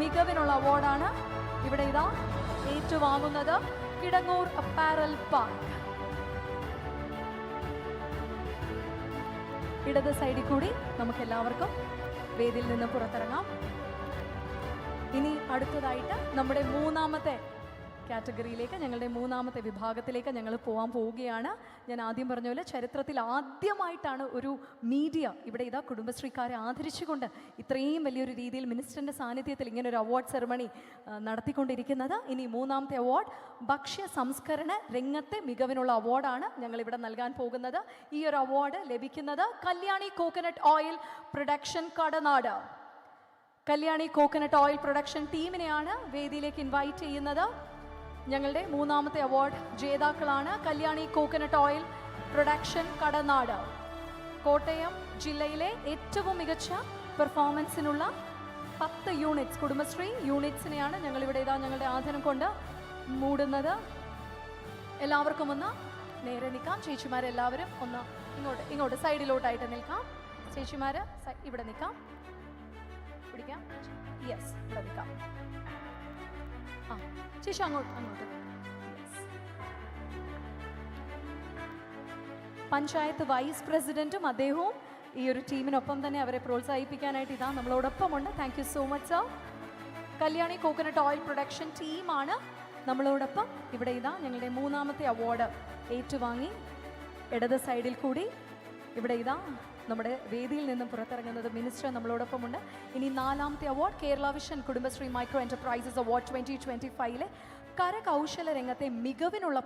മികവിനുള്ള അവാർഡാണ് ഇവിടെ ഇതാ ഏറ്റുവാങ്ങുന്നത് കിടങ്ങൂർ അപ്പാരൽ പാർക്ക്. ഇടത് സൈഡിൽ കൂടി നമുക്ക് എല്ലാവർക്കും വേദിയിൽ നിന്ന് പുറത്തിറങ്ങാം. ഇനി അടുത്തതായിട്ട് നമ്മുടെ മൂന്നാമത്തെ കാറ്റഗറിയിലേക്ക്, ഞങ്ങളുടെ മൂന്നാമത്തെ വിഭാഗത്തിലേക്ക് ഞങ്ങൾ പോകാൻ പോവുകയാണ്. ഞാൻ ആദ്യം പറഞ്ഞ പോലെ ചരിത്രത്തിൽ ആദ്യമായിട്ടാണ് ഒരു മീഡിയ ഇവിടെ ഇതാ കുടുംബശ്രീക്കാരെ ആദരിച്ചുകൊണ്ട് ഇത്രയും വലിയൊരു രീതിയിൽ മിനിസ്റ്ററിൻ്റെ സാന്നിധ്യത്തിൽ ഇങ്ങനെ ഒരു അവാർഡ് സെറമണി നടത്തിക്കൊണ്ടിരിക്കുന്നത്. ഇനി മൂന്നാമത്തെ അവാർഡ് ഭക്ഷ്യ സംസ്കരണ രംഗത്തെ മികവിനുള്ള അവാർഡാണ് ഞങ്ങളിവിടെ നൽകാൻ പോകുന്നത്. ഈ ഒരു അവാർഡ് ലഭിക്കുന്നത് Kalyani coconut oil production Kadanad. Kalyani coconut oil production ടീമിനെയാണ് വേദിയിലേക്ക് ഇൻവൈറ്റ് ചെയ്യുന്നത്. ഞങ്ങളുടെ മൂന്നാമത്തെ അവാർഡ് ജേതാക്കളാണ് Kalyani coconut oil production Kadanad. Kottayam ജില്ലയിലെ ഏറ്റവും മികച്ച പെർഫോമൻസിനുള്ള 10 യൂണിറ്റ്സ്, കുടുംബശ്രീ യൂണിറ്റ്സിനെയാണ് ഞങ്ങളിവിടെ ഇതാ ഞങ്ങളുടെ ആദരം കൊണ്ട് മൂടുന്നത്. എല്ലാവർക്കും ഒന്ന് നേരെ നിൽക്കാം. ചേച്ചിമാരെല്ലാവരും ഒന്ന് ഇങ്ങോട്ട് സൈഡിലോട്ടായിട്ട് നിൽക്കാം. ചേച്ചിമാർ ഇവിടെ നിൽക്കാം, പിടിക്കാം. യെസ്, ഇവിടെ നിൽക്കാം. ആ ചേച്ചി അങ്ങോട്ട്. പഞ്ചായത്ത് വൈസ് പ്രസിഡന്റും അദ്ദേഹവും ഈ ഒരു ടീമിനൊപ്പം തന്നെ അവരെ പ്രോത്സാഹിപ്പിക്കാനായിട്ട് ഇതാ നമ്മളോടൊപ്പമുണ്ട്. Thank you so much sir. Kalyani coconut oil production ടീമാണ് നമ്മളോടൊപ്പം ഇവിടെ ഇതാ ഞങ്ങളുടെ മൂന്നാമത്തെ അവാർഡ് ഏറ്റുവാങ്ങി ഇടത് സൈഡിൽ കൂടി ഇവിടെ ഇതാ നമ്മുടെ വേദിയിൽ നിന്നും പുറത്തിറങ്ങുന്നത് മിനിസ്റ്റർ നമ്മളോടൊപ്പമുണ്ട്. ഇനി നാലാമത്തെ award Kerala vision Kudumbashree micro enterprises award 2025 കരകൗശല രംഗത്തെ മികവിനുള്ള